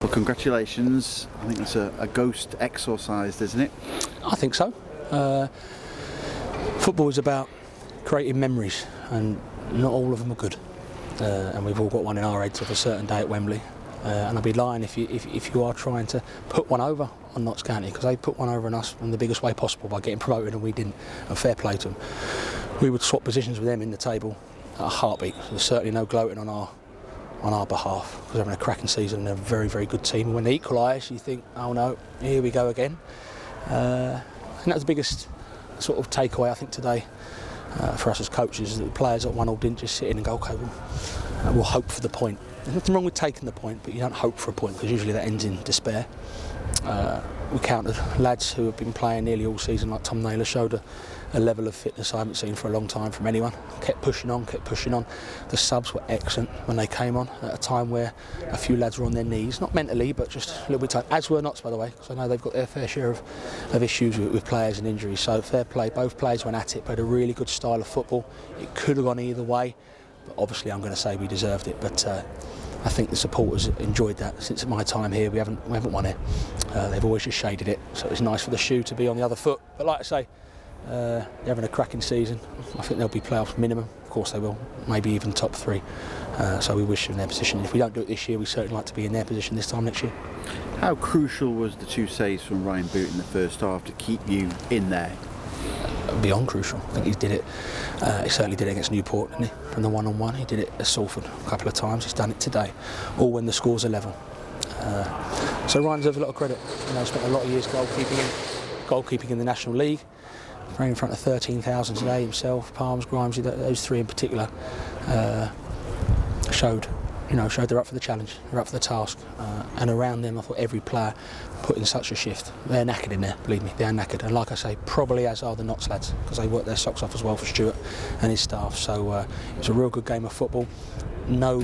Well, congratulations. I think that's a ghost exorcised, isn't it? I think so. Football is about creating memories, and not all of them are good. And we've all got one in our heads of a certain day at Wembley. And I'd be lying if you are trying to put one over on Notts County, because they put one over on us in the biggest way possible by getting promoted, and we didn't. And fair play to them. We would swap positions with them in the table at a heartbeat. So there's certainly no gloating on our behalf, because they're having a cracking season and they're a very, very good team. And when they equalise, you think, oh no, here we go again. And that was the biggest sort of takeaway I think today for us as coaches, is that the players at 1-1 didn't just sit in and go, okay, we'll hope for the point. There's nothing wrong with taking the point, but you don't hope for a point, because usually that ends in despair. We counted lads who have been playing nearly all season, like Tom Naylor, showed a level of fitness I haven't seen for a long time from anyone. Kept pushing on. The subs were excellent when they came on at a time where a few lads were on their knees, not mentally, but just a little bit tight, as were Notts, by the way, because I know they've got their fair share of issues with players and injuries. So fair play, both players went at it, played a really good style of football. It could have gone either way, but obviously I'm going to say we deserved it. But I think the supporters enjoyed that. Since my time here, we haven't won it. They've always just shaded it, so it's nice for the shoe to be on the other foot. But like I say, they're having a cracking season. I think they'll be playoffs minimum. Of course they will, maybe even top 3. So we wish them in their position. If we don't do it this year, we certainly like to be in their position this time next year. How crucial was the 2 saves from Ryan Boot in the first half to keep you in there? Beyond crucial. I think he did it. He certainly did it against Newport, didn't he? From the 1-on-1, he did it at Salford a couple of times. He's done it today, all when the scores are level. So Ryan deserves a lot of credit. You know, spent a lot of years goalkeeping in the National League, playing in front of 13,000 today himself. Palms, Grimes, those 3 in particular showed they're up for the challenge, they're up for the task. And around them, I thought every player put in such a shift. They're knackered in there, believe me, they're knackered. And like I say, probably as are the Notts lads, because they work their socks off as well for Stuart and his staff. So it was a real good game of football. No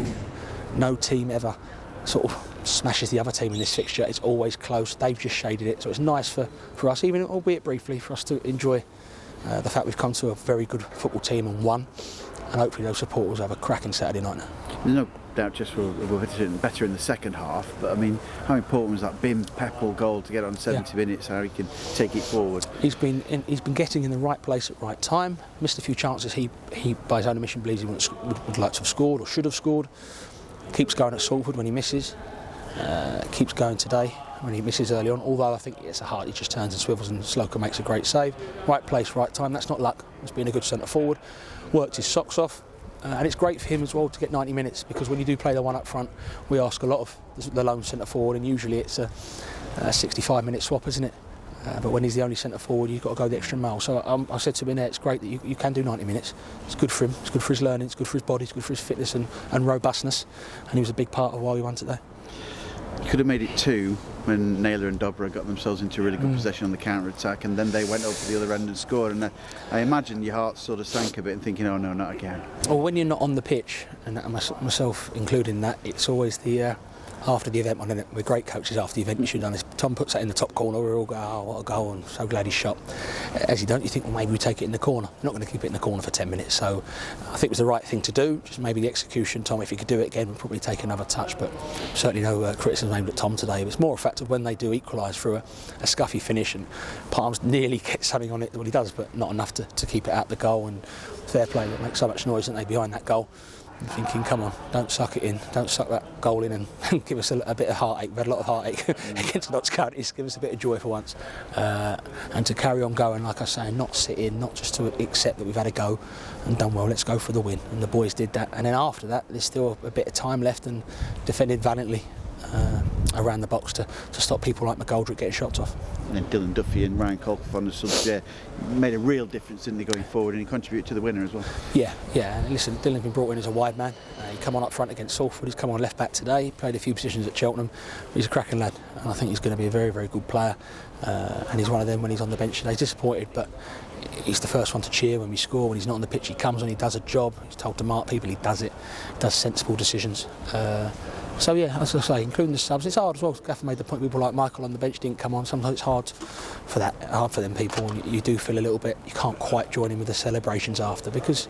team ever sort of smashes the other team in this fixture. It's always close. They've just shaded it. So it's nice for us, even albeit briefly, for us to enjoy the fact we've come to a very good football team and won. And hopefully those supporters have a cracking Saturday night now. There's no doubt just we're better in the second half, but I mean, how important was that Bim Peppel goal to get on 70 minutes, how he can take it forward? He's been getting in the right place at the right time. Missed a few chances he by his own admission believes he would like to have scored or should have scored. Keeps going at Salford when he misses. Keeps going today when he misses early on, although I think it's a heart, he just turns and swivels and Slocum makes a great save. Right place, right time. That's not luck. It's been a good centre forward. Worked his socks off. And it's great for him as well to get 90 minutes, because when you do play the one up front, we ask a lot of the lone centre forward, and usually it's a 65-minute swap, isn't it? But when he's the only centre forward, you've got to go the extra mile. So I said to him in there, it's great that you can do 90 minutes. It's good for him, it's good for his learning, it's good for his body, it's good for his fitness and robustness. And he was a big part of why we won today. You could have made it 2 when Naylor and Dobra got themselves into really good possession on the counter-attack, and then they went over to the other end and scored. And I imagine your heart sort of sank a bit and thinking, oh no, not again. Well, when you're not on the pitch, and myself including that, it's always the after the event, we're great coaches after the event, you should have done this. Tom puts that in the top corner, we all go, oh, what a goal, and so glad he shot. As you don't, you think, well, maybe we take it in the corner. You're not going to keep it in the corner for 10 minutes, so I think it was the right thing to do. Just maybe the execution, Tom, if he could do it again, would probably take another touch, but certainly no criticism aimed at Tom today. It's more a fact of when they do equalise through a scuffy finish, and Palms nearly gets something on it, well, he does, but not enough to keep it out the goal, and fair play, that makes so much noise, don't they, behind that goal. I'm thinking, come on, don't suck it in, don't suck that goal in and give us a bit of heartache. We've had a lot of heartache against Notts County, give us a bit of joy for once. And to carry on going, like I say, not sit in, not just to accept that we've had a go and done well, let's go for the win. And the boys did that. And then after that, there's still a bit of time left, and defended valiantly around the box to stop people like McGoldrick getting shots off. And then Dylan Duffy and Ryan Colquitt on the subs there made a real difference, didn't they, going forward, and he contributed to the winner as well. Yeah. And listen, Dylan's been brought in as a wide man. He come on up front against Salford, he's come on left back today, he played a few positions at Cheltenham. He's a cracking lad, and I think he's going to be a very, very good player. And he's one of them when he's on the bench today. He's disappointed, but he's the first one to cheer when we score. When he's not on the pitch, he comes on, he does a job. He's told to mark people, he does it. He does sensible decisions. So yeah, as I say, including the subs, it's hard as well. Gaffer made the point, people like Michael on the bench didn't come on. Sometimes it's hard for them people, and you do feel a little bit, you can't quite join in with the celebrations after, because,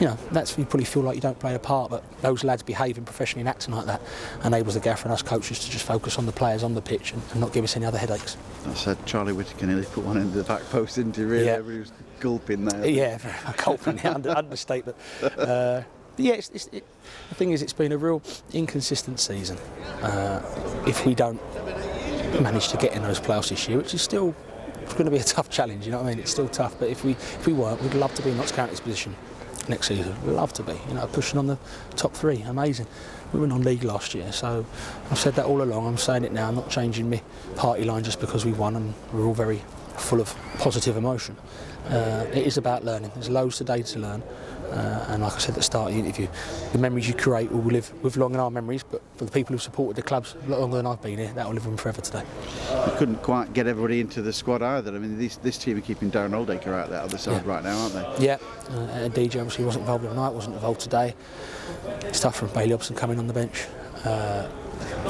you know, that's you probably feel like you don't play a part, but those lads behaving professionally and acting like that enables the gaffer and us coaches to just focus on the players on the pitch and not give us any other headaches. I said Charlie Whittaker nearly put one into the back post, didn't he, really? Yeah. Everybody was gulping there. Yeah, gulping, understatement. Yeah, the thing is, it's been a real inconsistent season. If we don't manage to get in those playoffs this year, which is still going to be a tough challenge, you know what I mean? It's still tough, but if we weren't, we'd love to be in Notts County's position next season. We'd love to be, you know, pushing on the top three. Amazing. We were non-league last year, so I've said that all along. I'm saying it now. I'm not changing my party line just because we won, and we're all very full of positive emotion. It is about learning. There's loads today to learn, and like I said at the start of the interview, the memories you create will live with long in our memories, but for the people who've supported the clubs a lot longer than I've been here, that will live on forever today. We couldn't quite get everybody into the squad either. I mean, this team are keeping Darren Oldacre out there other side right now, aren't they? Yeah, DJ obviously wasn't involved tonight, wasn't involved today. It's tough for Bailey Hobson coming on the bench.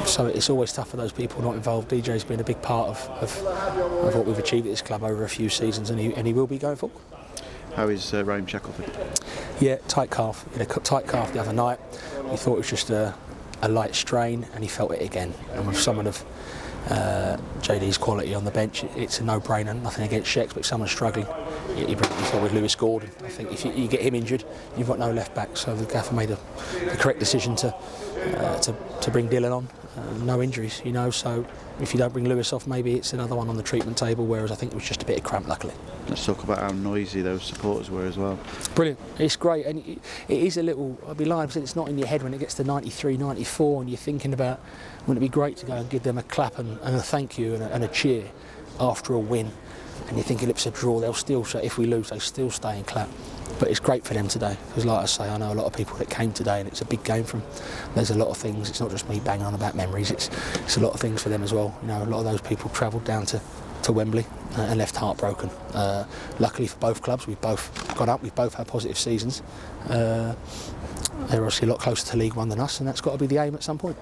So it's always tough for those people not involved. DJ's been a big part of what we've achieved at this club over a few seasons, and he will be going forward. How is Raheem Shackelford? Yeah, tight calf. He had a tight calf the other night. We thought it was just a light strain, and he felt it again. And with someone of JD's quality on the bench, it's a no-brainer. Nothing against Shex, but someone struggling, you bring it forward with Lewis Gordon. I think if you get him injured, you've got no left back. So the gaffer made the correct decision to bring Dylan on. No injuries, you know. So if you don't bring Lewis off, maybe it's another one on the treatment table. Whereas I think it was just a bit of cramp, luckily. Let's talk about how noisy those supporters were as well. Brilliant. It's great, and it is a little, I'll be lying if it's not in your head when it gets to 93, 94, and you're thinking about, wouldn't it be great to go and give them a clap and a thank you and a cheer after a win? And you think if it's a draw, they'll still, so if we lose, they still stay and clap. But it's great for them today, because like I say, I know a lot of people that came today, and it's a big game for them. There's a lot of things, it's not just me banging on about memories, it's a lot of things for them as well. You know, a lot of those people travelled down to Wembley and left heartbroken. Luckily for both clubs, we've both got up, we've both had positive seasons. They're obviously a lot closer to League One than us, and that's got to be the aim at some point.